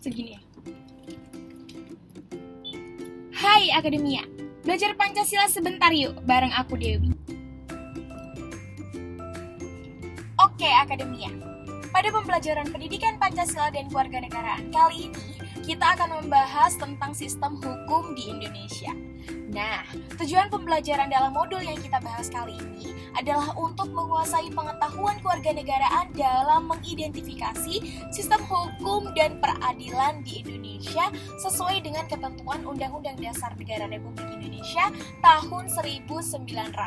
Segini ya. Hai Akademia, belajar Pancasila sebentar yuk bareng aku Dewi. Oke Akademia, pada pembelajaran pendidikan Pancasila dan kewarganegaraan kali ini, kita akan membahas tentang sistem hukum di Indonesia. Nah, tujuan pembelajaran dalam modul yang kita bahas kali ini adalah untuk menguasai pengetahuan kewarganegaraan dalam mengidentifikasi sistem hukum dan peradilan di Indonesia sesuai dengan ketentuan Undang-Undang Dasar Negara Republik Indonesia tahun 1945.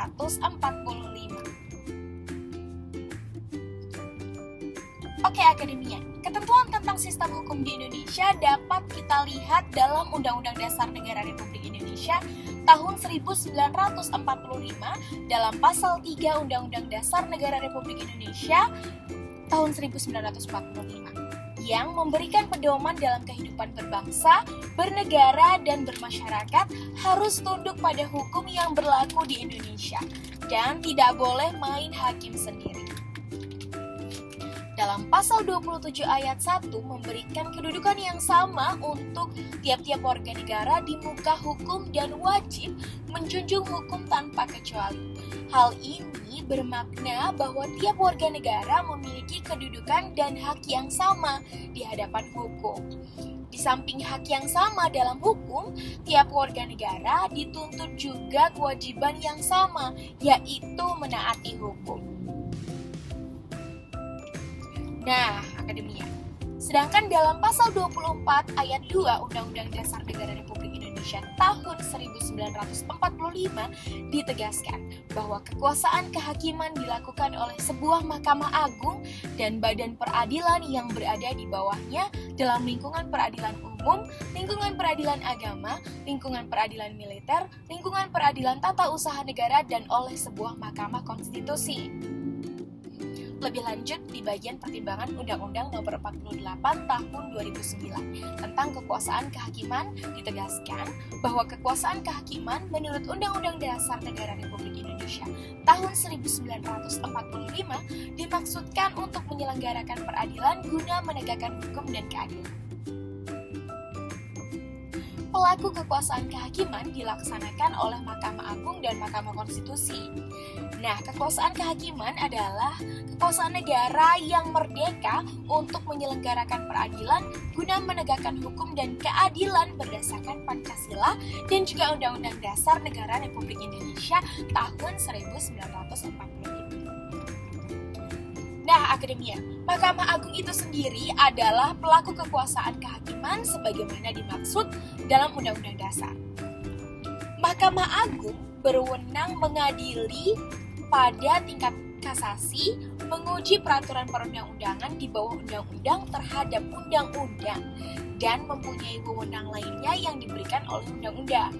Oke Akademia, ketentuan tentang sistem hukum di Indonesia dapat kita lihat dalam Undang-Undang Dasar Negara Republik Indonesia tahun 1945 dalam pasal 3 Undang-Undang Dasar Negara Republik Indonesia tahun 1945 yang memberikan pedoman dalam kehidupan berbangsa, bernegara, dan bermasyarakat harus tunduk pada hukum yang berlaku di Indonesia dan tidak boleh main hakim sendiri. Dalam pasal 27 ayat 1 memberikan kedudukan yang sama untuk tiap-tiap warga negara di muka hukum dan wajib menjunjung hukum tanpa kecuali. Hal ini bermakna bahwa tiap warga negara memiliki kedudukan dan hak yang sama di hadapan hukum. Di samping hak yang sama dalam hukum, tiap warga negara dituntut juga kewajiban yang sama, yaitu menaati hukum. Nah, Akademia. Sedangkan dalam pasal 24 ayat 2 Undang-Undang Dasar Negara Republik Indonesia tahun 1945 ditegaskan bahwa kekuasaan kehakiman dilakukan oleh sebuah Mahkamah Agung dan badan peradilan yang berada di bawahnya dalam lingkungan peradilan umum, lingkungan peradilan agama, lingkungan peradilan militer, lingkungan peradilan tata usaha negara, dan oleh sebuah Mahkamah Konstitusi. Lebih lanjut di bagian pertimbangan Undang-Undang Nomor 48 Tahun 2009 tentang kekuasaan kehakiman ditegaskan bahwa kekuasaan kehakiman menurut Undang-Undang Dasar Negara Republik Indonesia tahun 1945 dimaksudkan untuk menyelenggarakan peradilan guna menegakkan hukum dan keadilan. Pelaku kekuasaan kehakiman dilaksanakan oleh Mahkamah Agung dan Mahkamah Konstitusi. Nah, kekuasaan kehakiman adalah kekuasaan negara yang merdeka untuk menyelenggarakan peradilan guna menegakkan hukum dan keadilan berdasarkan Pancasila dan juga Undang-Undang Dasar Negara Republik Indonesia tahun 1945. Nah, Akademia, Mahkamah Agung itu sendiri adalah pelaku kekuasaan kehakiman sebagaimana dimaksud dalam Undang-Undang Dasar. Mahkamah Agung berwenang mengadili pada tingkat kasasi, menguji peraturan perundang-undangan di bawah undang-undang terhadap undang-undang, dan mempunyai wewenang lainnya yang diberikan oleh undang-undang.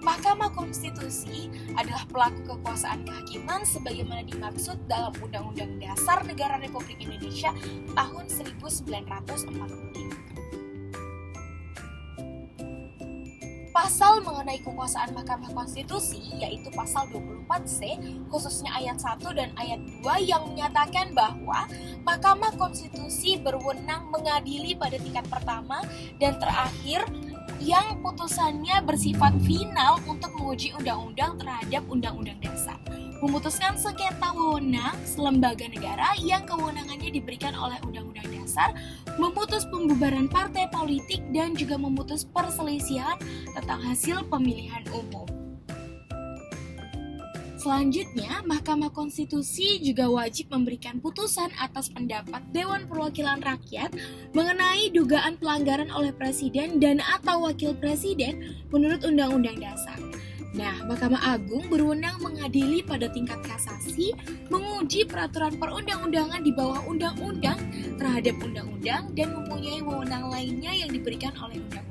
Mahkamah Konstitusi adalah pelaku kekuasaan kehakiman sebagaimana dimaksud dalam Undang-Undang Dasar Negara Republik Indonesia tahun 1945. Pasal mengenai kekuasaan Mahkamah Konstitusi yaitu pasal 24C khususnya ayat 1 dan ayat 2 yang menyatakan bahwa Mahkamah Konstitusi berwenang mengadili pada tingkat pertama dan terakhir yang putusannya bersifat final untuk menguji undang-undang terhadap undang-undang dasar, memutuskan sengketa wewenang lembaga negara yang kewenangannya diberikan oleh undang-undang dasar, memutus pembubaran partai politik, dan juga memutus perselisihan tentang hasil pemilihan umum. Selanjutnya, Mahkamah Konstitusi juga wajib memberikan putusan atas pendapat Dewan Perwakilan Rakyat mengenai dugaan pelanggaran oleh Presiden dan atau Wakil Presiden menurut Undang-Undang Dasar. Nah, Mahkamah Agung berwenang mengadili pada tingkat kasasi, menguji peraturan perundang-undangan di bawah undang-undang terhadap undang-undang, dan mempunyai wewenang lainnya yang diberikan oleh undang-undang.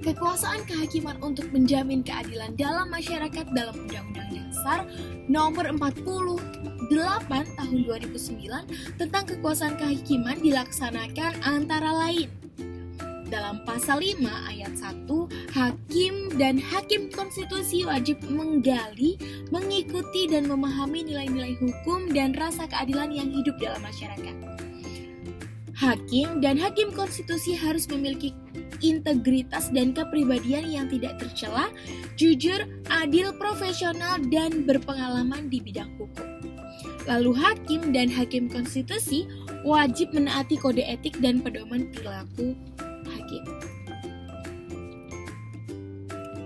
Kekuasaan kehakiman untuk menjamin keadilan dalam masyarakat dalam Undang-Undang Dasar Nomor 48 Tahun 2009 tentang kekuasaan kehakiman dilaksanakan antara lain Dalam pasal 5 ayat 1, hakim dan hakim konstitusi wajib menggali, mengikuti dan memahami nilai-nilai hukum dan rasa keadilan yang hidup dalam masyarakat. Hakim dan hakim konstitusi harus memiliki integritas dan kepribadian yang tidak tercela, jujur, adil, profesional, dan berpengalaman di bidang hukum. Lalu hakim dan hakim konstitusi wajib menaati kode etik dan pedoman perilaku hakim.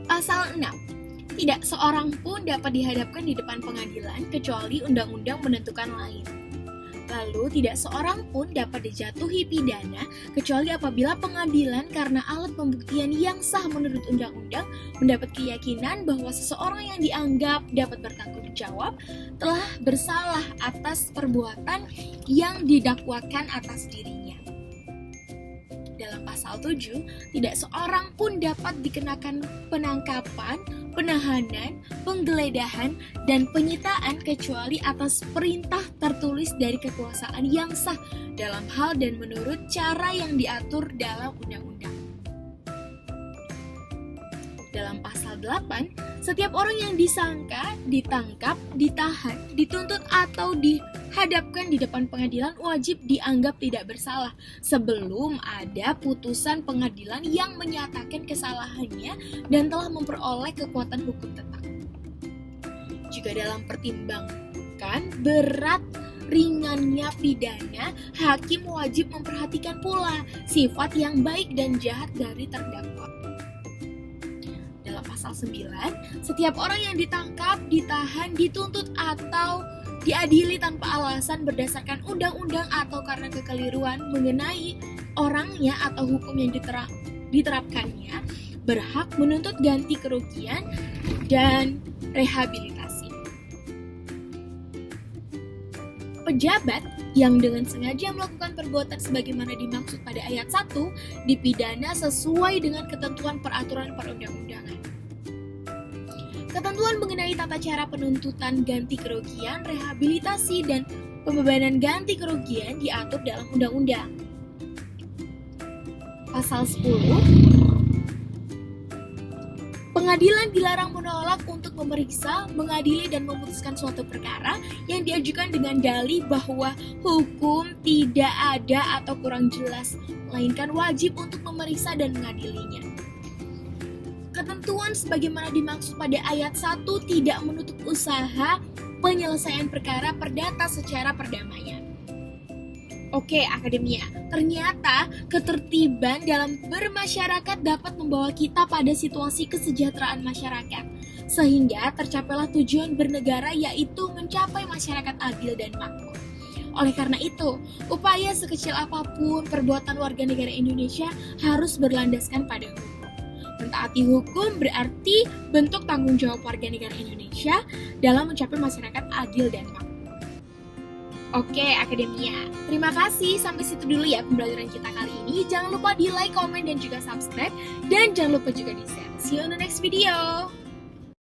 Pasal 6. Tidak seorang pun dapat dihadapkan di depan pengadilan kecuali undang-undang menentukan lain. Lalu tidak seorang pun dapat dijatuhi pidana kecuali apabila pengadilan karena alat pembuktian yang sah menurut undang-undang mendapat keyakinan bahwa seseorang yang dianggap dapat bertanggung jawab telah bersalah atas perbuatan yang didakwakan atas dirinya. Dalam pasal 7, tidak seorang pun dapat dikenakan penangkapan, penahanan, penggeledahan, dan penyitaan kecuali atas perintah tertulis dari kekuasaan yang sah dalam hal dan menurut cara yang diatur dalam undang-undang. Dalam pasal 8, setiap orang yang disangka, ditangkap, ditahan, dituntut atau dihadapkan di depan pengadilan wajib dianggap tidak bersalah sebelum ada putusan pengadilan yang menyatakan kesalahannya dan telah memperoleh kekuatan hukum tetap. Juga dalam pertimbangan berat ringannya pidana, hakim wajib memperhatikan pula sifat yang baik dan jahat dari terdakwa. Dalam pasal 9, setiap orang yang ditangkap, ditahan, dituntut atau diadili tanpa alasan berdasarkan undang-undang atau karena kekeliruan mengenai orangnya atau hukum yang diterapkannya berhak menuntut ganti kerugian dan rehabilitasi. Pejabat yang dengan sengaja melakukan perbuatan sebagaimana dimaksud pada ayat 1 dipidana sesuai dengan ketentuan peraturan perundang-undangan. Ketentuan mengenai tata cara penuntutan ganti kerugian, rehabilitasi, dan pembebanan ganti kerugian diatur dalam undang-undang. Pasal 10, pengadilan dilarang menolak untuk memeriksa, mengadili, dan memutuskan suatu perkara yang diajukan dengan dalih bahwa hukum tidak ada atau kurang jelas, melainkan wajib untuk memeriksa dan mengadilinya. Ketentuan sebagaimana dimaksud pada ayat 1 tidak menutup usaha penyelesaian perkara perdata secara perdamaian. Oke, Akademia, ternyata ketertiban dalam bermasyarakat dapat membawa kita pada situasi kesejahteraan masyarakat, sehingga tercapailah tujuan bernegara yaitu mencapai masyarakat adil dan makmur. Oleh karena itu, upaya sekecil apapun perbuatan warga negara Indonesia harus berlandaskan pada hukum. Mentaati hukum berarti bentuk tanggung jawab warga negara Indonesia dalam mencapai masyarakat adil dan makmur. Oke, Akademia, terima kasih. Sampai situ dulu ya pembelajaran kita kali ini. Jangan lupa di like, komen, dan juga subscribe. Dan jangan lupa juga di share. See you on the next video.